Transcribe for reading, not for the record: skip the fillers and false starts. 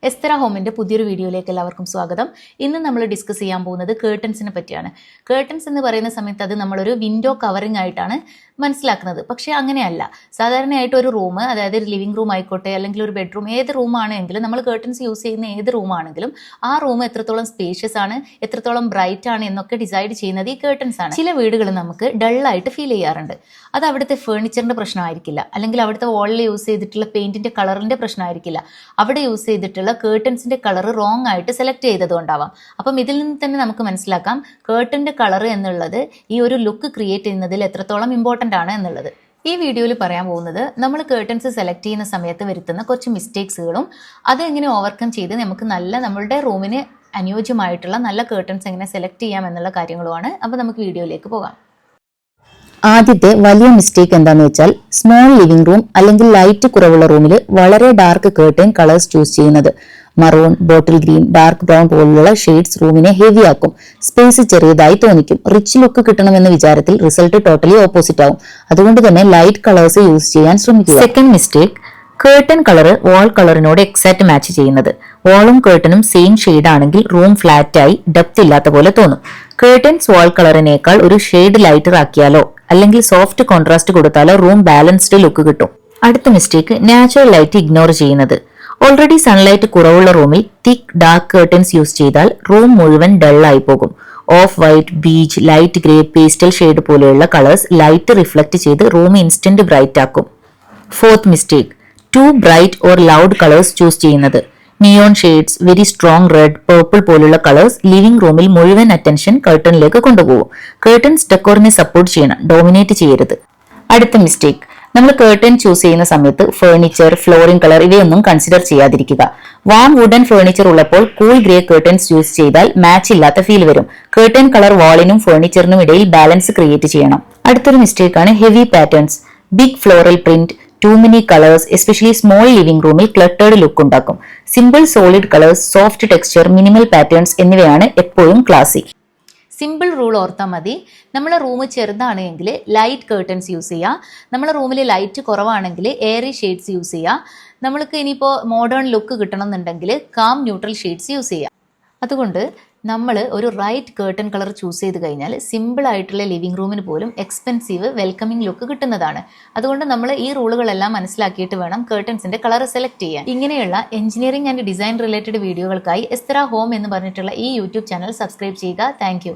എസ്തറ ഹോമിന്റെ പുതിയൊരു വീഡിയോയിലേക്ക് എല്ലാവർക്കും സ്വാഗതം. ഇന്ന് നമ്മൾ ഡിസ്കസ് ചെയ്യാൻ പോകുന്നത് കേർട്ടൻസിനെ പറ്റിയാണ്. കേർട്ടൻസ് എന്ന് പറയുന്ന സമയത്ത് അത് നമ്മളൊരു വിൻഡോ കവറിംഗ് ആയിട്ടാണ് മനസ്സിലാക്കുന്നത്. പക്ഷേ അങ്ങനെയല്ല. സാധാരണയായിട്ട് ഒരു റൂം, അതായത് ഒരു ലിവിംഗ് റൂം ആയിക്കോട്ടെ അല്ലെങ്കിൽ ഒരു ബെഡ്റൂം, ഏത് റൂമാണെങ്കിലും നമ്മൾ കേർട്ടൻസ് യൂസ് ചെയ്യുന്ന ഏത് റൂമാണെങ്കിലും ആ റൂം എത്രത്തോളം സ്പേഷ്യസ് ആണ്, എത്രത്തോളം ബ്രൈറ്റ് ആണ് എന്നൊക്കെ ഡിസൈഡ് ചെയ്യുന്നത് ഈ കേർട്ടൻസ് ആണ്. ചില വീടുകൾ നമുക്ക് ഡള്ളായിട്ട് ഫീൽ ചെയ്യാറുണ്ട്. അത് അവിടുത്തെ ഫേർണിച്ചറിന്റെ പ്രശ്നമായിരിക്കില്ല, അല്ലെങ്കിൽ അവിടുത്തെ വാളിൽ യൂസ് ചെയ്തിട്ടുള്ള പെയിന്റിന്റെ കളറിന്റെ പ്രശ്നമായിരിക്കില്ല. അവിടെ യൂസ് ചെയ്തിട്ടുള്ള കേർട്ടൻസിന്റെ കളർ റോങ് ആയിട്ട് സെലക്ട് ചെയ്തതുകൊണ്ടാവാം. അപ്പം ഇതിൽ നിന്ന് തന്നെ നമുക്ക് മനസ്സിലാക്കാം കേർട്ടന്റെ കളർ എന്നുള്ളത് ഈ ഒരു ലുക്ക് ക്രിയേറ്റ് ചെയ്യുന്നതിൽ എത്രത്തോളം ഇമ്പോർട്ടൻ്റ് ആണ് എന്നുള്ളത്. ഈ വീഡിയോയിൽ പറയാൻ പോകുന്നത് നമ്മൾ കേർട്ടൻസ് സെലക്ട് ചെയ്യുന്ന സമയത്ത് വരുത്തുന്ന കുറച്ച് മിസ്റ്റേക്സുകളും അതെങ്ങനെ ഓവർകം ചെയ്ത് നമുക്ക് നമ്മളുടെ റൂമിന് അനുയോജ്യമായിട്ടുള്ള നല്ല കേർട്ടൻസ് എങ്ങനെ സെലക്ട് ചെയ്യാം എന്നുള്ള കാര്യങ്ങളുമാണ്. അപ്പോൾ നമുക്ക് വീഡിയോയിലേക്ക് പോകാം. ആദ്യത്തെ വലിയ മിസ്റ്റേക്ക് എന്താണെന്ന് വെച്ചാൽ സ്മോൾ ലിവിംഗ് റൂം അല്ലെങ്കിൽ ലൈറ്റ് കുറവുള്ള റൂമിൽ വളരെ ഡാർക്ക് കേർട്ടൻ കളേഴ്സ് ചൂസ് ചെയ്യുന്നത്. Maroon, bottle green, dark brown പോലുള്ള ഷെയ്ഡ്സ് റൂമിനെ ഹെവി ആക്കും. സ്പേസ് ചെറിയതായി തോന്നിക്കും. റിച്ച് ലുക്ക് കിട്ടണമെന്ന വിചാരത്തിൽ റിസൾട്ട് ടോട്ടലി ഓപ്പോസിറ്റ് ആവും. അതുകൊണ്ട് തന്നെ ലൈറ്റ് കളേഴ്സ് യൂസ് ചെയ്യാൻ ശ്രമിക്കുക. സെക്കൻഡ് മിസ്റ്റേക്ക്, കേർട്ടൻ കളർ വാൾ കളറിനോട് എക്സാക്ട് മാച്ച് ചെയ്യുന്നത്. വാളും കേർട്ടനും സെയിം ഷെയ്ഡ് ആണെങ്കിൽ റൂം ഫ്ലാറ്റ് ആയി ഡെപ്ത് ഇല്ലാത്ത പോലെ തോന്നും. കേർട്ടൻസ് വാൾ കളറിനേക്കാൾ ഒരു ഷെയ്ഡ് ലൈറ്റർ ആക്കിയാലോ അല്ലെങ്കിൽ സോഫ്റ്റ് കോൺട്രാസ്റ്റ് കൊടുത്താലോ റൂം ബാലൻസ്ഡ് ലുക്ക് കിട്ടും. അടുത്ത മിസ്റ്റേക്ക്, നാച്ചുറൽ ലൈറ്റ് ഇഗ്നോർ ചെയ്യുന്നത്. ഓൾറെഡി സൺലൈറ്റ് കുറവുള്ള റൂമിൽ തിക്ക് ഡാർക്ക് കേർട്ടൻസ് യൂസ് ചെയ്താൽ റൂം മുഴുവൻ ഡൾ ആയി പോകും. Off white, beige, light grey, pastel shade പോലെയുള്ള കളേഴ്സ് ലൈറ്റ് റിഫ്ലക്ട് ചെയ്ത് റൂം ഇൻസ്റ്റന്റ് ബ്രൈറ്റ് ആക്കും. Fourth mistake, too bright or loud colours choose ചെയ്യുന്നത്. Neon shades, very strong red, purple പോലുള്ള colours living റൂമിൽ മുഴുവൻ അറ്റൻഷൻ കേർട്ടനിലേക്ക് കൊണ്ടുപോകും. കേർട്ടൻസ് ഡെക്കോറിനെ സപ്പോർട്ട് ചെയ്യണം, ഡോമിനേറ്റ് ചെയ്യരുത്. അടുത്ത മിസ്റ്റേക്ക്, നമ്മൾ കേർട്ടൻ ചൂസ് ചെയ്യുന്ന സമയത്ത് ഫേർണിച്ചർ, ഫ്ലോറിംഗ് കളർ ഇവയൊന്നും കൺസിഡർ ചെയ്യാതിരിക്കുക. വാം വുഡൻ ഫേർണിച്ചർ ഉള്ളപ്പോൾ കൂൾ ഗ്രേ കേർട്ടൻസ് യൂസ് ചെയ്താൽ മാച്ച് ഇല്ലാത്ത ഫീൽ വരും. കേർട്ടൻ കളർ വാളിനും ഫേർണിച്ചറിനും ഇടയിൽ ബാലൻസ് ക്രിയേറ്റ് ചെയ്യണം. അടുത്തൊരു മിസ്റ്റേക്കാണ് heavy patterns. Big floral print, too many colours, especially small living റൂമിൽ ക്ലട്ടേർഡ് ലുക്ക് ഉണ്ടാക്കും. Simple solid colours, soft texture, minimal patterns എന്നിവയാണ് എപ്പോഴും ക്ലാസി. സിമ്പിൾ റൂൾ ഓർത്താൽ മതി. നമ്മളെ റൂം ചെറുതാണെങ്കിൽ ലൈറ്റ് കേർട്ടൻസ് യൂസ് ചെയ്യുക. നമ്മളെ റൂമിൽ ലൈറ്റ് കുറവാണെങ്കിൽ എയറി ഷെയ്ഡ്സ് യൂസ് ചെയ്യുക. നമ്മൾക്ക് ഇനിയിപ്പോൾ മോഡേൺ ലുക്ക് കിട്ടണം എന്നുണ്ടെങ്കിൽ കാം ന്യൂട്രൽ ഷെയ്ഡ്സ് യൂസ് ചെയ്യുക. അതുകൊണ്ട് നമ്മൾ ഒരു റൈറ്റ് കേർട്ടൻ കളർ ചൂസ് ചെയ്ത് കഴിഞ്ഞാൽ സിമ്പിൾ ആയിട്ടുള്ള ലിവിംഗ് റൂമിന് പോലും എക്സ്പെൻസീവ് വെൽക്കമിംഗ് ലുക്ക് കിട്ടുന്നതാണ്. അതുകൊണ്ട് നമ്മൾ ഈ റൂളുകളെല്ലാം മനസ്സിലാക്കിയിട്ട് വേണം കേർട്ടൻസിന്റെ കളർ സെലക്ട് ചെയ്യാൻ. ഇങ്ങനെയുള്ള എഞ്ചിനീയറിംഗ് ആൻഡ് ഡിസൈൻ റിലേറ്റഡ് വീഡിയോകൾക്കായി എസ്തറ ഹോം എന്ന് പറഞ്ഞിട്ടുള്ള ഈ യൂട്യൂബ് ചാനൽ സബ്സ്ക്രൈബ് ചെയ്യുക. താങ്ക്